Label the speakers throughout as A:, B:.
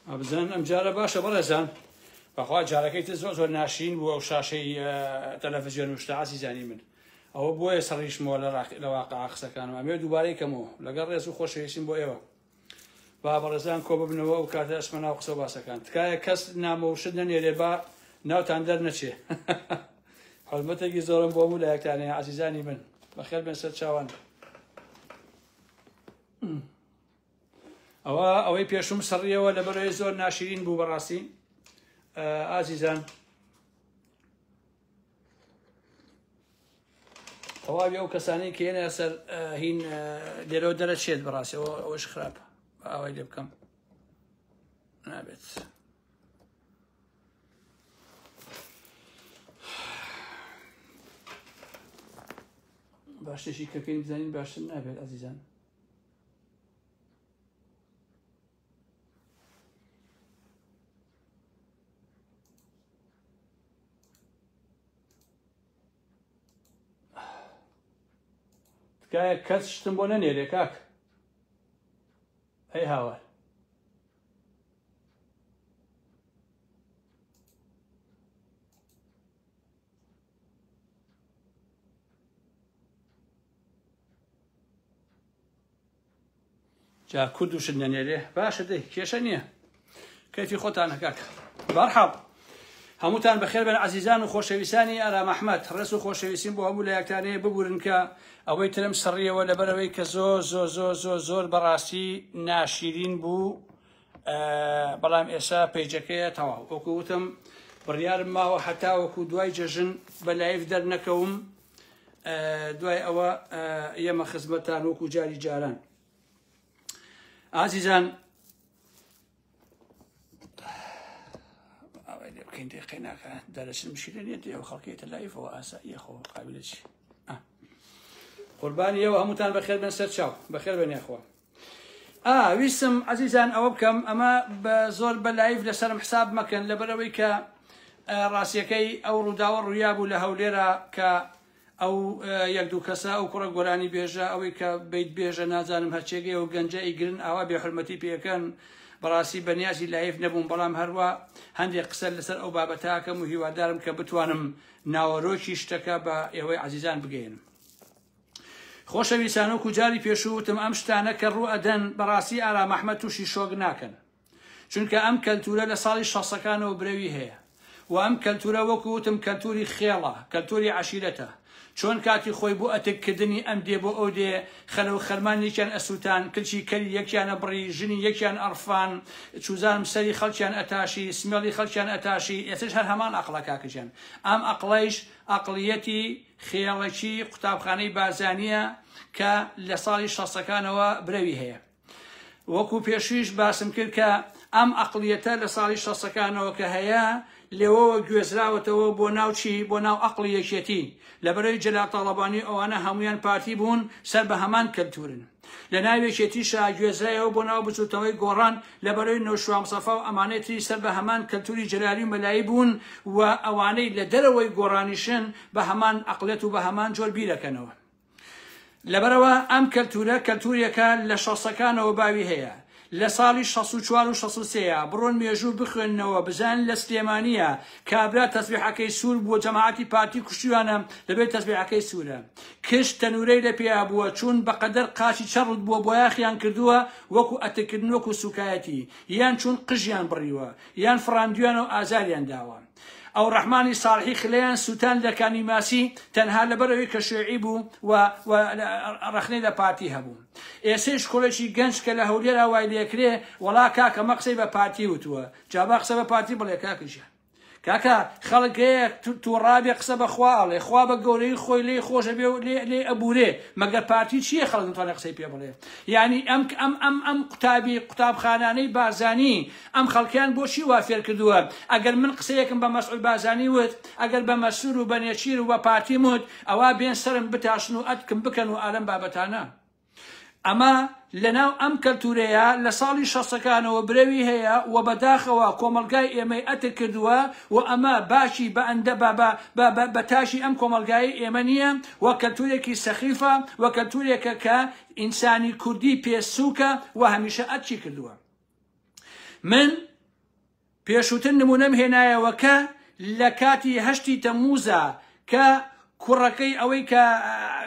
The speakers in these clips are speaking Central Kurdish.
A: بزن ئەم جارە باشە بەڕێزان بەخوا جارەکەیت زۆر ناشرین بووە ئەو شاشەی تەلەڤیزیۆن و شتە عەزیزانی من ئەوە بۆیە سەڕیشمەوە لە واقعا قسەکانم ئەمێ دووبارەی کەمەوە لەگەڵ ڕێز و خۆشەویستیم بۆ ئێوە با بەڕێزان کۆ ببنەوە و کاتە ئەچمە ناو قسە و باسەکان تکایە کەس نامەوشت نەنێرێ با ناوتان دەرنەچێ حورمەتێکی زۆرم بۆ هەموو لایەکتانەیە عەزیزانی من بەخێر بێن سەر چاوان ئەوەی پێشوم سەڕیەوە لەبەرەوەی زۆر ناشرین بوو بەڕاستی ئازیزان تەواوی ئەو کەسانەی کە هێنە سەر هین لێرەوە دەرەچێت بەڕاستی ئەوەش خراپە ئاوای لێ بکەم نابێت باشتێکی کە پێی بزانین باشتر نابێت ئازیزان تکایە کەس شتم بۆ نەنێرێ کاک ئەی هاوار جا کورد و شت نەنێرێ باشە دەی کێشە نییە کەیفی خۆتانە کاک بەرحەڵ هەمووتان بەخێر بن عەزیزان و خۆشەویستانی ئارام ئەحمەد ڕێز و خۆشەویستیم بۆ هەموو لایەکتانەیە ببورن کە ئەوەی ترم سڕیەوە لەبەرەوەی کە زۆر بەڕاستی ناشرین بوو بەڵام ئێستا پەیجەکەیە تەواو وەکو وتم بڕیارم ماوە هەتا وەکو دوای جەژن بە لایڤ دەرنەکەوم دوای ئەوە ئێمە خزمەتتان وەکو جاری جاران ئازیزان بکەین دقیقەی ناکە دەرەچم شیرە نیە ئەو خەڵکێتە لایڤەوە ئاساییە خۆ قابلە چی قوربانی ئێوە هەمووتان بەخێر بن سەر چاو بەخێر بن یاخوا ویستم عەزیزان ئەوە بکەم ئەمە بە زۆر بە لایڤ لەسەرم حساب مەکەن لەبەرەوەی کە ڕاستیەکەی ئەو ڕووداوە ڕوویا بوو لە هەولێرە کە ئەو یەک دوو کەسە ئەو کوڕە گۆرانی بێژە ئەوەی کە بیت بێژە نازانم هەرچێگەی و گەنجە ئیگرن ئاوا بێحورمەتی پێەکەن بەڕاستی بەنیازی لایف نەبووم بەڵام هەروە هەندێک قسە لەسەر ئەو بابەتاکەم و هیوادارم کە بتوانم ناوەڕۆکی شتەکە بە ئێوەی عەزیزان بگەێنم خۆشەویستان وەکو جاری پێشووتم ئەم شتانە کە ڕوو ئەدەن بەڕاستی ئارام ئەحمەد تووشی شۆک ناکەن چونکە ئەم کەلتورە لە ساڵی 60ەکانەوە برەوی هەیە و ئەم کەلتورە وەکو وتم کەلتوری خێڵە کەلتوری عەشیرەتە چۆن کاتی خۆی بۆ ئەتکردنی ئەم دێ بۆ ئەو دێ خەلە و خەرمان یەکیان ئەسووتان کلچی کەلی یەکیانە بڕی ژنی یەکیان ئەرفان چوزانم سەری خەڵکیان ئەتاشی سمێڵی خەڵکیان ئەتاشی ئێسش هەر هەمان ئەقڵە کاکەجیان ئەم ئەقڵەیش ئەقڵیەتی خێڵەکی قوتابخانەی بارزانیە کە لە ساڵی 60ەکانەوە برەوی هەیە وەکو پێشویش باسم کرد کە ئەم ئەقڵیەتە لە ساڵی 60ەکانەوە کە هەیە لێوەوە گوێزراوەتەوە بۆ ناوچی بۆ ناو ئەقڵی یەکێتی لەبەرەوەی جەلال تاڵەبانی ئەوانە هەمویان پارتی بوون سەر بە هەمان کەلتورن لە ناوێکێتیشا گوێزرایەوە بۆ ناو بچوتەوەی گۆڕان لەبەرەوەی نەوشوام سەفا و ئەمانەتی سەر بە هەمان کەلتوری جەلالی و مەلایی بوون و ئەوانەی لە دەرەوەی گۆڕانیشن بە هەمان ئەقڵێت و بە هەمان جۆر بیرەکەنەوە لەبەرەوە ئەم کەلتورە کەلتوریەکە لە 60ەکانەوە باوی هەیە لە ساڵی 64 و 63 بڕۆن مێژوو بخوێننەوە بزان لە سلێمانیە کابرا تەسبیحەکەی سوور بووە جەماعەتی پارتی کوشتیوانە لەبێت تەسبیحەکەی سوورە کشت تەنورەی لە پێیا بووە چون بەقەدەر قاچی چەڕت بووە بۆ یاخیان کردووە وەکو ئەتەکردن وەکو سوکایەتی یان چون قژیان بڕیوە یان فڕاندویان و ئازاریان داوە ئەو ڕەحمانی ساڵحی خلەیان سووتان لەکانی ماسی تەنها لەبەرەوەی کە شێعی بوو و ڕەخنەی لە پارتی هەبوو ئێسەی شکۆڵێکی گەنج کە لە هەولێرا وای لێکرێ وەڵا کاکە مە قسەی بە پارتی وتووە جابا قسە بە پارتی بڵێ کاکەژیان کاکە خەڵکەیە تووڕابێ قسە بەخوا ئەڵێ خوا بە گەورەی خۆی لێ خۆشە بێ و لێ ئەبورێ مەگەر پارتی چییە خەڵک نتوانێ قسەی پێ بڵێ یعنی ئەم قوتابخانانەی بارزانی ئەم خەڵکیان بۆچی وا فێر کردووە ئەگەر من قسەیەکم بە مەسعود بارزانی وت ئەگەر بە مەسوور و بە نێچیر و بە پارتی وت ئەوا بێن سەرم بتاشن و ئەتکم بکەن و ئالەم بابەتانە ئەمە لەناو ئەم کەلتورەیە لە ساڵی 60ەکانەوە برەوی هەیە و بەداخەوە کۆمەلگای ئێمەی ئەتر کردووە و ئەمە باشی بە ئەندە بە تاشی ئەم کۆمەلگای ئێمە نییە و کەلتورێکی سەخیفە و کەلتورێکە کە ئینسانی کوردی پێسووکە و هەمیشە ئەچی کردووە من پێشووتر نمونەم هێنایەوە کە لە کاتی هەشتی تەمووزە کە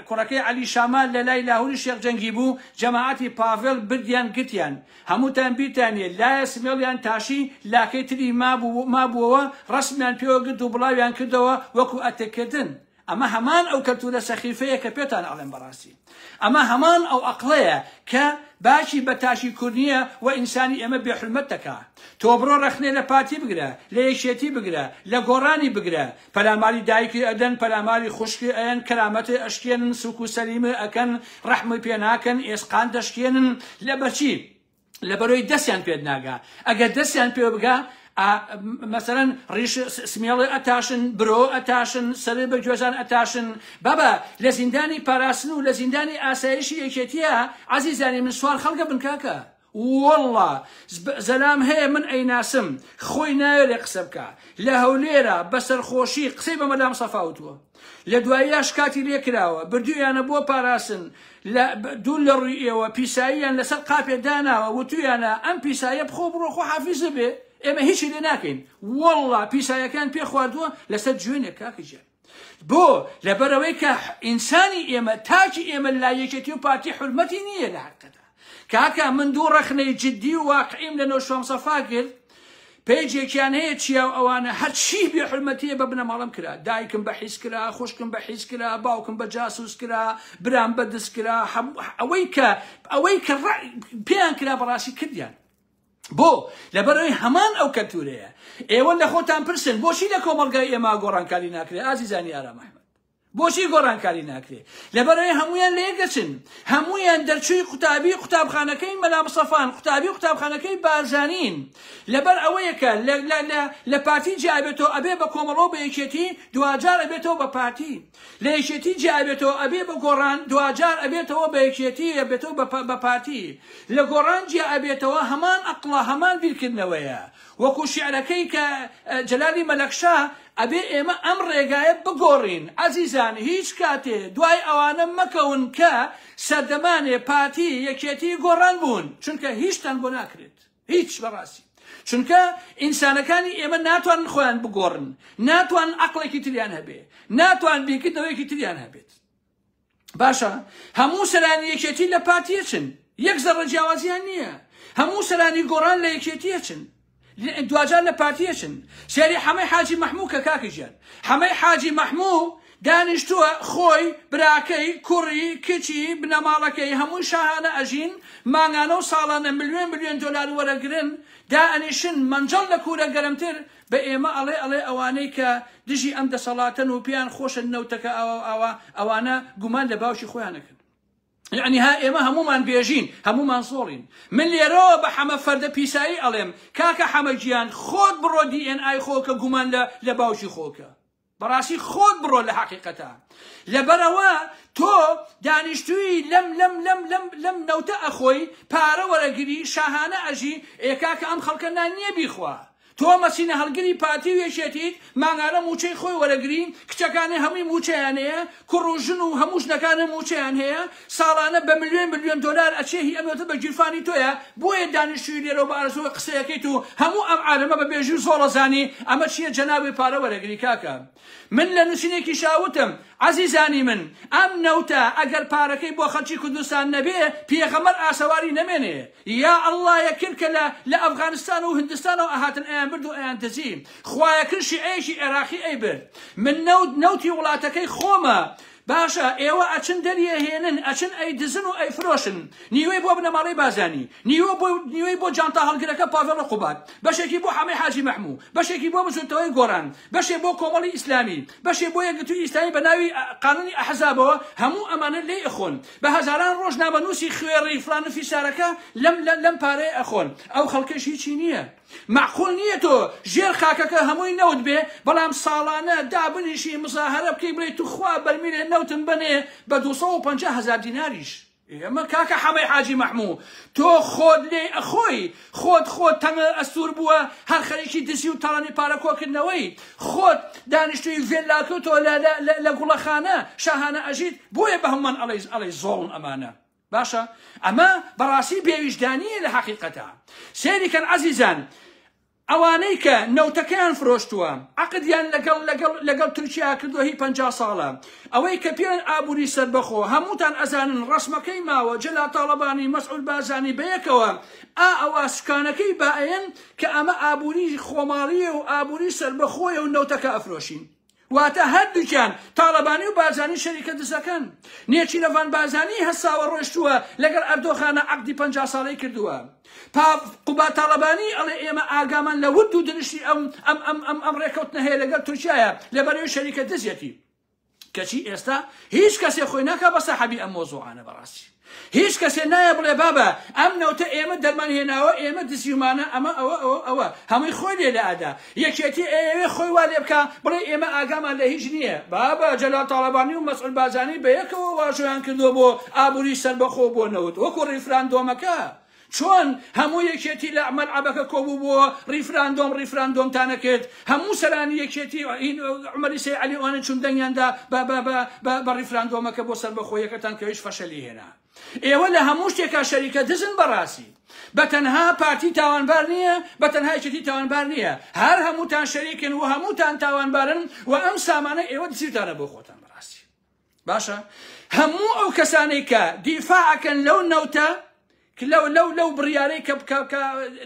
A: کوڕەکەی عەلی شامال لە لای لاهوری شێخ جەنگی بوو، جەماعەتی پاڤێڵ بردیان گرتیان، هەمووتان بیرتانێ لایە سمێڵیان تاشی لاکەی تری مابووەوە، ڕەسمیان پێوە گرت و بڵاویان کردەوە وەکو ئەتەکردن. ئەمە هەمان ئەو کەلتورە سەخیفەیە کە پێتان ئەڵێن بەڕاستی. ئەمە هەمان ئەو ئەقڵەیە کە باشی بە تاشی کوردنیە و ئینسانی ئێمە بێحرمەت دەکا. تۆ بڕۆ ڕەخنێ لە پاتی بگرە، لە یەکێتی بگرە، لە گۆڕانی بگرە، پەلاماری دایکی ئەدەن، پەلاماری خوشکی ئەیەن، کەرامەتی ئەشکێنن، سوک و سەلیمە ئەکەن، ڕەحمی پێ ناکەن، ئێسقان دەشکێنن. لەبەرچی؟ لەبەرەوەی دەستیان پێ ناگا. ئەگەر دەستیان پێ بگا مثلا ڕیش سمێڵی ئەتاشن، برۆ ئەتاشن، سەرێ بە گوێزان ئەتاشن. بابە لە زیندانی پاراستن و لە زیندانی ئاسایشی یەکێتیە عەزیزانی من سوال خەڵکە بن کاکە. والله زەلام هەیە من ئەیناسم، خۆی نایێ قسە بکە، لە هەولێرە بەسەرخۆشی قسەی بە مەلام سەفاوتووە، لە دواییاش کاتی لێ کراوە، بردوویانە بۆ پاراستن، دوو لە ڕوویەوە پیساییان لەسەر قاپێ داناوە، وتویانە ئەم پیسایە بخۆ بڕۆ خۆ حافیزە بێ، ئێمە هیچی لێ ناکەین. والله پیسایەکان پێ خواردووە لەسەر جوێنێک کاکەجێ. بۆ لەبەرەوەی کە ئینسانی ئێمە تاکی ئێمە لایەکێتی و پارتی حرمەتی نییە لە حقیقەتە. کاکە من دوو ڕەخنەی جددی و واقعیم لە نەو شۆم سەفا کرد، پێیجێکیان هەیە چیا و ئەوانە هەرچی بێ حرمەتیە بە بنەماڵم کرا. دایکم بە حیز کرا، خوشکم بە حیز کرا، باوکم بە جاسوس کرا، برام بە دەست کرا، ئەوەی کە پێیان کرا بەڕاستی کردیان. بۆ لەبەرەوەی هەمان ئەو کەلتورەیە. ئێوە لە خۆتان پرسن بۆچی لە کۆمەڵگای ئێمە گۆڕانکاری ناکرێت؟ ئازیزانی ئارام ئەحمەد، بۆچی گۆڕانکاری ناکرێت؟ لەبەرەوەی هەمویان لێگەچن، هەمویان دەرچووی قوتابی قوتابخانەکەی مەلا مستەفان، قوتابی قوتابخانەکەی بارزانین. لەبەر ئەوەیەکە لە پارتی جیابێتەوە ئەبێ بە کۆمەڵۆ بە یەکێتی، دوجار ئەبێتەوە بە پارتی. لە یەکێتی جیابێتەوە ئەبێ بە گۆڕان، دوجار ئەبێتەوە بە یەکێتی، ئەبێتەوە بە پارتی. لە گۆڕان جیابێتەوە هەمان ئەقڵە، هەمان بیرکردنەوەیە. وەکو شیعرەکەی کە جەلالی مەلەکشا ئەبێ ئێمە ئەم ڕێگایە بگۆڕین. عەزیزان هیچ کاتێ دوای ئەوانە مەکەون کە سەردەمانێ پارتی یەکێتی گۆڕان بوون، چونکە هیچتان بۆ ناکرێت، هیچ بەڕاستی. چونکە ئینسانەکانی ئێمە ناتوان خۆیان بگۆڕن، ناتوان عەقڵێکی تریان هەبێ، ناتوان بیرکردنەوەیەکی تریان هەبێت. باشە هەموو سەرانی یەکێتی لە پارتیە چن، یەک زەڕە جیاوازیان نییە. هەموو سەرانی گۆڕان لە یەکێتیە چن، دوجار لە پارتیە چن. سێری حەمەی حاجی مەحموو کە کاکەجیان، حەمەی حاجی مەحموو دانیشتووە خۆی، براکەی، کوڕی، کچی، بنەماڵەکەی هەمووی شاهانە ئەژین، مانگانە و ساڵانە ملیۆن دۆلار وەرەگرن، دائەنیشن مەنجەڵ لە کوورە گەرمتر بە ئێمە ئەڵێ ئەوانەی کە دژی ئەم دەسەڵاتن و پیان خۆشن نەوتەکە ئەوانە گومان لە باوشی خۆیانەکەن. يعني ها ئێمە هەمومان بێژین، هەمومان سۆڵین. من لێرەوە بە حەمە فەردە پیسایی ئەڵێم کاکە حەمەگیان خۆت بڕۆ DNA خۆکە گومان لە باوشی خۆکە. بەڕاستی خۆت بڕۆ لە حەقیقەتە. لەبەرەوە تۆ دانیشتووی لەم نەوتە ئەخۆی، پارە وەرەگری، شاهانە ئەژی، ئێکاکە ئەم خەڵکە نانیە بیخوا. تۆ مەسینە هەڵگری پارتی و یەکێتیت، مانگانە موچەی خۆی وەرەگرین، کچەکانی هەمووی موچەیان هەیە، کوڕ و ژن و هەموو ژنەکانە موچەیان هەیە، ساڵانە بە ملیۆن دۆلار ئەچێ، ئەمەوەتە بە گیرفانی تۆیە. بۆیە دانیشتووی لێرە بە ئارزووە قسەیەکەیت و هەموو ئەم عالەمە بە بێژی و زۆڵەزانی ئەمە چییە جەنابی پارە وەرەگری کاکە. من لە نووسینێکی شاوتم عەزیزانی من، ئەم نەوتە ئەگەر پارەکەی بۆ خەڵکی کوردستان نەبێ پێغەمبەر ئاسەواری نەمێنێ. یا ئەڵڵا یەکرد کە لە ئەفغانستان و هندستانەوە ئەهاتن ئەیان برد و ئەیان دەزی، خوایەکرد شیعەیەکی عێراقی ئەیبرد. من نەوتی وڵاتەکەی خۆمە. باشە ئێوە ئەچن دەریە هێنن، ئەچن ئەی دزن و ئەی فرۆشن، نیوەی بۆ بنەماڵەی بازانی، نیوەی بۆ جانتا هەڵگرەکە پاڤێڵە قوبات، بەشێکی بۆ حەمەی حاجی مەحموو، بەشێکی بۆ بچوونەوەی گۆڕان، بەشێک بۆ کۆمەڵی ئیسلامی، بەشێک بۆ یەکگرتووی ئیسلامی بە ناوی قانونی ئەحزابەوە، هەموو ئەمانە لێ ئەخۆن، بە هەزاران ڕۆژنامەنووسی خوێڕی فلان و فیسارەکە لەم پارەیە ئەخۆن. ئەو خەڵکەش هیچی نییە. معقول نییە تۆ ژێر خاکەکە هەمووی نەوت بێ، بەڵام ساڵانە دابنیشی مزاهرە بکەی بڵێ توخوا بەرمیلێ نەوتم بنێ بە 250,000 دیناریش. ئێمە کاکە حەمەی حاجی مەحموو، تۆ خۆت لێ ئەخۆی، خۆت تەنگە ئەستور بووە، هەر خەریکی دزی و تەڵانی پارە کۆکردنەوەی، خۆت دانیشتووی ڤێلاکەوتەوە لە گوڵەخانە شاهانە ئەژیت، بۆیە بە هەمومان ئەڵێ زۆڵن ئەمانە. باشە ئەمە بەڕاستی بێویژدانیە لە حەقیقەتە. سێریکەن عەزیزان، ئەوانەی کە نەوتەکەیان فرۆشتووە عەقدیان لەگەڵ تورکیا کردووە هی 50 ساڵە ئەوەی کە پێیان ئابووری سەربەخۆ هەمووتان ئەزانن ڕەسمەکەی ماوە جەلا تاڵەبانی مەسعود بازانی بەیەکەوە ئەوە سوکانەکەی باەن کە ئەمە ئابووری خۆماڵیە و ئابووری سەربەخۆیە و نەوتەکە ئەفرۆشین واتە هەردووکیان تاڵەبانی و بازانی شەریکە دزەکەن نێچی لەڤان بازانی هەساوە ڕۆشتووە لەگەڵ ئەردۆخانە عەقدی 50 ساڵەی کردووە قوبا تاڵەبانی ئەڵێ ئێمە ئاگامان لە ورد و دنیشتی ئەم ڕێکەوتنە هەیە لەگەڵ تورکیایە لەبەرەوەی شەریکە دزیەتی کەچی ئێستا هیچ کەسێ خۆی ناکا بە سەحەبی ئەم مۆزوعانە بەڕاستی هیچ کەسێ نایە بڵێ بابە ئەم نەوتە ئێمە دەرمان هێناوە ئێمە دزیومانە ئەمە ئەوە هەمووی خۆی لێ لە ئادا یەکێتی ئێوێ خۆی وا لێ بکە بڵێ ئێمە ئاگامان لە هیچ نییە بابە جەلال تاڵەبانی و مەسعود بازانی بەیەکەوە واژۆیان کردووە بۆ ئابووری سەربەخۆ بۆ نەوت وەکو ڕیفراندۆمەکە چۆن هەموو یەکێتی لە مەلعەبەکە کۆبوو بۆ ڕیفراندۆمتانە کرد هەموو سەرانی یەکێتی عومەری سەی عەلیوانە چون دەنگیاندا بە ڕیفراندۆمەکە بۆ سەربەخۆیەکەتان کە هیچ فەشەلی هێنا ئێوە لە هەموو شتێکا شەریکە دزن بەڕاستی بەتەنها پارتی تاوانبار نییە بەتەنها یەکێتی تاوانبار نییە هەر هەمووتان شەریکن و هەمووتان تاوانبارن و ئەم سامانە ئێوە دزیتانە بۆ خۆتان بەڕاستی باشە هەموو ئەو کەسانەی کە دیفاعەکەن لەو نەوتە لو برياري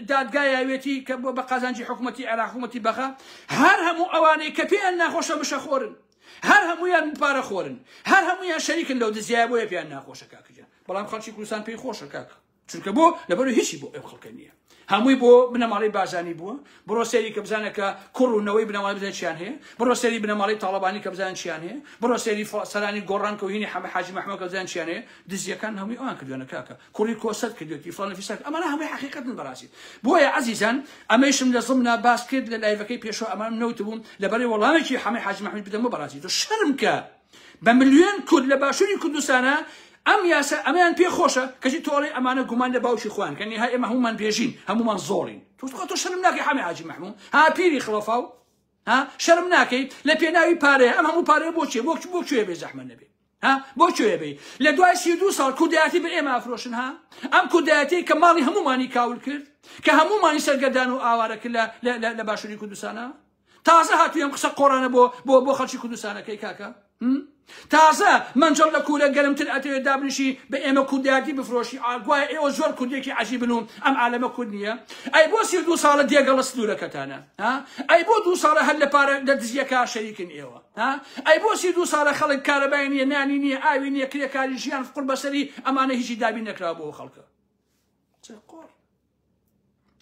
A: دادگای اویتی که با قازانجی حکومتی عراق حکومتی بخا هر همو اوانی کپیان ناخوش بشه خورن هر همو یان پاره خورن هر همو یان شریکن لو دزیابو پیان ناخوش کاکجا بلام خالشی کوردستان پی خوش کاک چونکە بۆ لەبەر هیچی بۆ ئەو خەڵکە نییە هەمووی بۆ بنەماڵی بازانی بووە بڕۆ سەیری کە بزانە کە کوڕ و نەوەی بنەماڵی بزانێت چیان هەیە بڕۆ سەیری بنەماڵی تاڵەبانی کە بزانن چیان هەیە بڕۆ سەیری سەرانی گۆڕان کە و هینی حاجی مەحموود کە بزانن چیان هەیە دزیەکان هەمووی ئەوان کردوێنە کاکە کوڕی کۆسەد کردوێتی فڵان فیساک ئەمانە هەمووی حەقیقەتن بەڕاستی بۆیە عەزیزان ئەمەیشم لە زمنا باس کرد لە لایڤەکەی پێشەوە ئەمان نەوت بووم لەبەرەوەی وەڵامێکی حەمەی حاجی مەحموود بدەمەوە بەڕاستی تۆ شەرم کە بە ملیۆن کورد لە باشووری کوردستانە ئەم یاسا ئەمەیان پێ خۆشە کەچی تۆڵی ئەمانە گومان لە باوشی خوان کە نهایە ئێمە هەمومان بێژین هەمومان زۆڕین تۆ شەرم ناکەی حەمی حاجی مەحموود ها پیری خڵەفاو ها شەرم ناکەی لە پێناوی پارەیە ئەم هەموو پارەیە بۆ چێ بۆ کوێ بێ زەحمەت نەبێ ها بۆ کوێ بێ لە دوای 32 ساڵ کوردایەتی بە ئێمە ئافرۆشن ها ئەم کوردایەتی کە ماڵی هەمومانی کاول کرد کە هەمومانی سەرگەردان و ئاوارە کرد لە باشووری کوردستانە تازە هاتووی ئەم قسە قۆڕانە بۆ خەڵکی کوردستانەکەی کاکە تازە منجڵ لە کوورە گەرمتر ئەتەوێت دابنیشی بە ئێمە کوردایەتی بفرۆشی ئاگوایە ئێوە زۆر کوردێکی عەجیبن و ئەم عالەمە کورد نییە ئەی بۆ 32 ساڵە دێگەڵە سنوورەکەتانە ئەی بۆ 2 ساڵە هەر لە پارە لە دزیەکە شەریکن ئێوە ئەی بۆ 32 ساڵە خەڵک کارەبای نییە نانی نییە ئاوی نییە کرێکاری ژیان فقر بەسەری ئەمانە هیچی دابین نەکراوە بۆ خەڵکە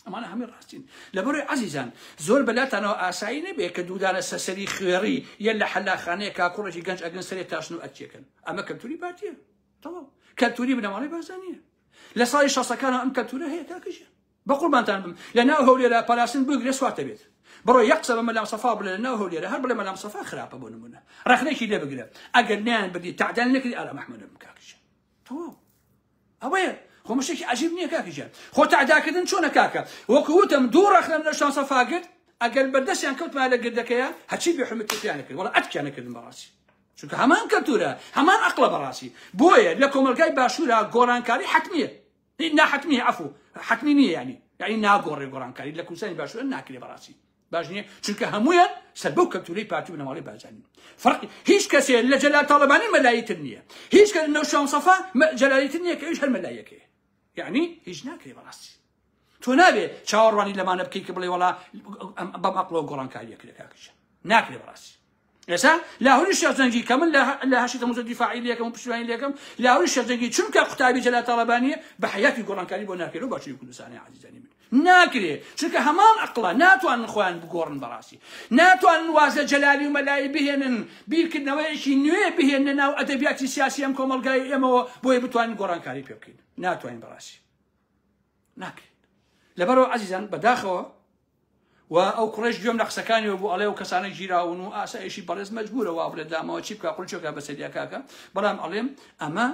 A: ئەمانە هەمووی ڕاستین لەبەرەوەی عەزیزان زۆر بەلاتانەوە ئاسایی نەبێ کە دوودانە سەسەری خوێڕی یەن لە حەلاخانەیە کاکوڕێکی گەنج ئەگەن سەرێ تاشن و ئەچێکن ئەمە کەلتوری باتیە تەواو کەلتوری بنەماڵی بازانیە لە ساڵی 60ەکانە ئەم کەلتورە هەیە کاکەژە بە قوربانتان بم لە ناو هەولێرە پالاستن بگرێ سواتە بێت بڕۆ یەک قسە بە مەلام سەفا بڵێ لە ناو هەولێرە هەر بڵێ مەلام سەفا خراپە بۆ نمونە ڕەخنێکی لێ بگرە ئەگەر نیان بدی تعدیل نەکردی ئالا مەحموودە بم کاکەژە تەواو ئەوەیە خۆ مشتێکی عەجیب نییە کاکەجان خۆ تعداکردن چۆنە کاکە وەکو وتم دوو ڕەخنەم لە شان سەفا کرد ئەگەر بەردەستیان کەوتمان لە گردەکەیە هەچی بێحورمەتییانە کرد وەڵا ئەتکیانە کردن بەڕاستی چونکە هەمان کەلتورە هەمان عەقڵە بەڕاستی بۆیە لە کۆمەلگای باشوورە گۆڕانکاری حتمیە ناحتمیە عەفو حتمی نییە یعنی ناگۆڕێ گۆڕانکاری لە کوردستانی باشوورە ناکرێ بەڕاستی باش نییە چونکە هەموویان سەر بەو کەلتورەی پارتی و بنەماڵی بازانی فەرقی هیچ کەسێ لە جەلال تاڵەبانی مەلایەتر نییە هیچ کەس لە شان سەفا جەلالیتر نییە کە ئەویش هەر مەلایەکەیە یعنی هیچ ناکرێ بەڕاستی تۆ نابێ چاوەڕوانی لەمانە بکەی کە بڵێ وەڵا بەم عەقڵەوە گۆڕانکاریە کرێ کاکەشە ناکرێ بەڕاستی ئێستا لاهوری شێخجەنگی کە من لە هەشی تەمووز دیفاعی لێکەم و پشتیوانی لێکەم لاهوری شێخجەنگی چونکە قوتابی جەلال تاڵەبانیە بە حەیاتی گۆڕانکاری بۆ ناکرێت و باشووری کوردستانی عەزیزانی من ناکرێ چونکە هەمان عەقڵە ناتوانن خۆیان بگۆڕن بەڕاستی ناتوانن وازە جەلالی و مەلایی بهێنن بیرکردنەوەیەکی نوێ بهێنە ناو ئەدەبیاتی سیاسی ئەم کۆمەلگای ئێمەوە بۆیە بتوانین گۆڕانکاری پێ بکەین ناتوانین بەڕاستی ناکرێت لەبەرەوە عەزیزان بەداخەوە و ئەو کوڕێش گوێم لە قسەکانیەوە بوو ئەڵێ و کەسانە گیراون و ئاسایشی بەڕێز مەجبورە وا بڵێت دامەوە چی بکە قوڵچێکە بەسەریا کاکە بەڵام ئەڵێم ئەمە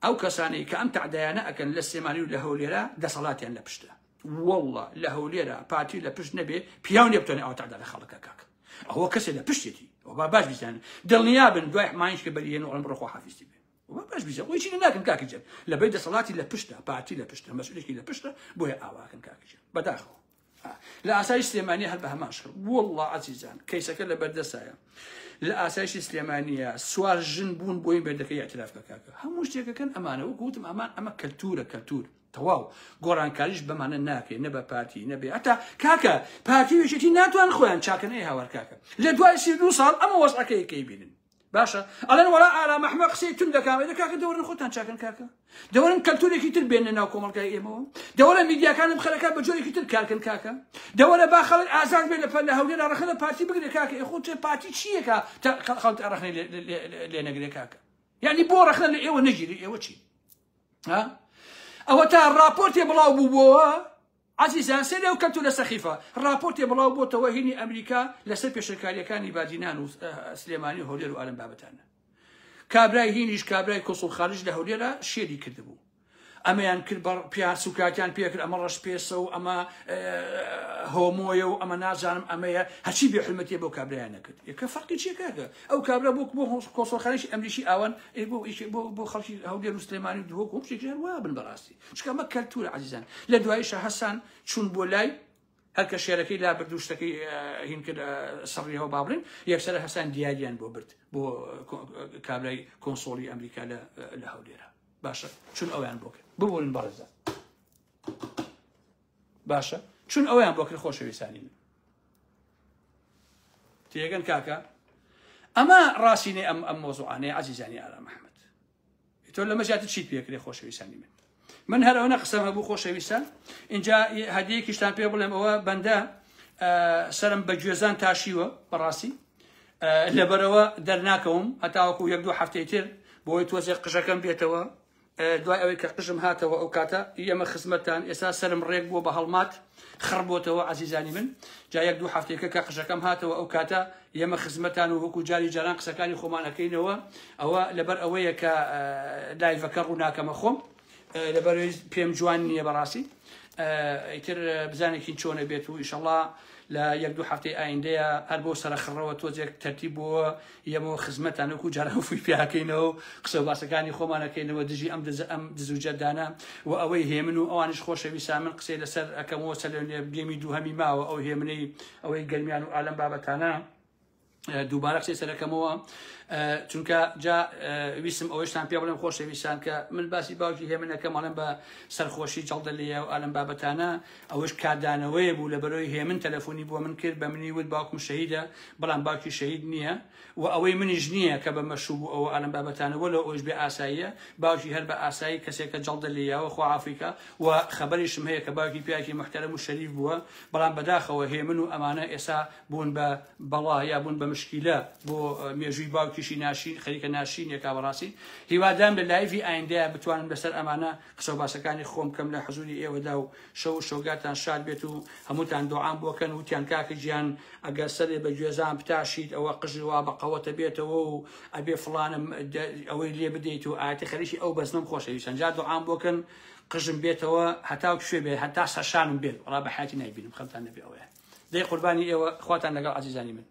A: ئەو کەسانەی کە ئەم تەعدایانە ئەکەن لە سلێمانی و لە هەولێرە دەسەڵاتیان لە پشتە وەڵڵا لە هەولێرە پارتی لە پشت نەبێ پیاو نێبتوانێ ئەو تەعدا لە خەڵکە کاکە ئەوە کەسێ لە پشتێتی ئەو با باش بیزانن دڵنیابن دوای مانگی کە بەریێن و ئەڵم بڕۆ خواحافیزی بێ باش بیزە ئەوی چی ناکەن کاکەجە لەبەر دەسەڵاتی لە پشتە پارتی لە پشتە مەسئولێکی لە پشتە بۆیە ئاواکەن کاکەجە بەداخەوە لا أسايش سليمانية هل بها ماشر والله عزيزان كيس كلا بردسايا لا أسايش سليمانية سوار جنبون بوين بدك اعتراف كاكا هم مش كان أمانة وقوتم أمان أما كلتورة كلتور تواو قران كاريش بمعنى ناكي نبا بارتي نبي حتى كاكا بارتي وشتي ناتوان خوان شاكن ايه هاور كاكا لدواء سيدو صار أما وصع كي بينن باشا أنا ولا على محمد قصي تندك إذا كاكا دورن خوتان شاكن كاكا دورن كلتوري كي تربين ناوكم الكايمو دورن ميديا كان بخلكا بجوري كي تركالكن كاكا دورن باخل أعزاز بين فلا هولينا رخنا بارتي بقدر كاكا إخوت بارتي شيء كا خلت رخني لنقدر كاكا يعني بو رخنا لإيه ونجري إيه وشي ها أو تا الرابورت يبلاو بوبوا عزيزان سيدي وكلتو لسخيفة الرابورت يبلاو بو توهيني أمريكا لسر بيشركاريا كان بادينان وسليماني وهولير وعالم بابتانا كابراي هينيش كابراي كوصل خارج لهوليرا شيري كذبو أما ينكر بيار سكاتيان بيكر أما رش بيسو أما هومويو أما نازانم أما هالشي بيحلمتي بو كابراي نكد يكفرق شيء كذا أو كابرا بو كوصل خارج أمريكي أوان بو خلشي هولير وسليماني دوكم شيء كذا وابن براسي مش كما كلتور عزيزان لدوايش حسن شون بولاي هلك الشركة لا بردوشتكي هين كده صريها وبابرين يكسر حسن دياليان بو برد بو كابراي كونسولي أمريكا لهوليرا باشا شون أوان بوك بقول برزة باشا شون أوان بوك الخوش بيسانين تيجن كاكا أما راسيني أم موضوعاني عزيزاني على محمد يقول لما جات تشيت بيك الخوش بيسانين من هلا هنا قسم أبو خوش بيسان إن جاء هديك يشتان بيقولهم هو بندا سلم بجوزان تاشيوه براسي لبروا درناكم أتاوكو يقدو حفتيتر بوي توزع قشكم بيتوا دواء أوي كقشم هاتوا أو كاتا يما خدمتان أساس سلم ريقبو بهالمات خربوتوا عزيزاني من جاء يقدو حفتيك كقشكم هاتوا أو كاتا يما خدمتان وهكو جاري جاران قسكاني خمانا كينوا أو لبر أوي ك لا يفكرونا كما خم لبر بيم جواني براسي يتر بزاني كينشون بيتو إن شاء الله لا يقدو حفتي آينديا أربو سر خروة توزيك ترتيبه يمو خدمت أنا كو جاره في فيها كينو قصو باسكاني خومانا كينو دجي أم دزو جدانا وأوي هي منو أوانش خوش بيسامن قصي لسر أكمو سلون بيميدو همي ما أو هي مني أوي قلميانو أعلم بابتانا دووبارە قسەی سەرەکەمەوە چونکە جا ویسم ئەوەشتان پێ بڵێم خۆشەویستان کە من باسی باوکی هێمنەکەم ئەڵێم بە سەرخۆشی جەڵدە لێیە و ئالم بابەتانە ئەوەش کاردانەوەیە بوو لە بەرەوەی هێمن تەلەفۆنی بووە من کرد بە منی وت باوکم شەهیدە بەڵام باوکی شەهید نییە و ئەوەی منیش نییە کە بە مەشوو بوو ئەوە ئالم بابەتانەوە لە ئەوش بێ ئاساییە باوکی هەر بە ئاسایی کەسێکە جەڵدە لێیەوە خوعافریکە و خەبەریشم هەیە کە باوکی پیاکی محتەرەم و شەریف بووە بەڵام بەداخەوە هێمن و ئەمانە ئێستا بوون بە بەڵا یا بوون بە مشکیلە بۆ مێژووی باوکیشی ناشین خەریکە ناشین یەکا بەڕاستی هیوادام لە لایڤی ئایندەیە بتوانم لەسەر ئەمانە قسە و باسەکانی خۆم کەم لە حەزوری ئێوەدا و شەو شۆگاتان شاد بێت و هەمووتان دوعام بۆکەن وتیان کاکە گیان ئەگەر سەرێ بە گوێزان بتاشیت ئەوە قژی وا بە قەوەتە بێتەوە و ئەبێ فڵانم ئەوەی لێ بدەیت و ئاەتی خەریکی ئەو بەزنم خۆشەویستان جا دوعام بۆکەن قژم بێتەوە هەتاو کوێ بێت هەتا سەشانم بێت وەڵا بە حیاتی نایبینم خەمتان نەبێ ئەوەیە دەی قوربانی ئێوە خواتان لەگەڵ عەزیزانی من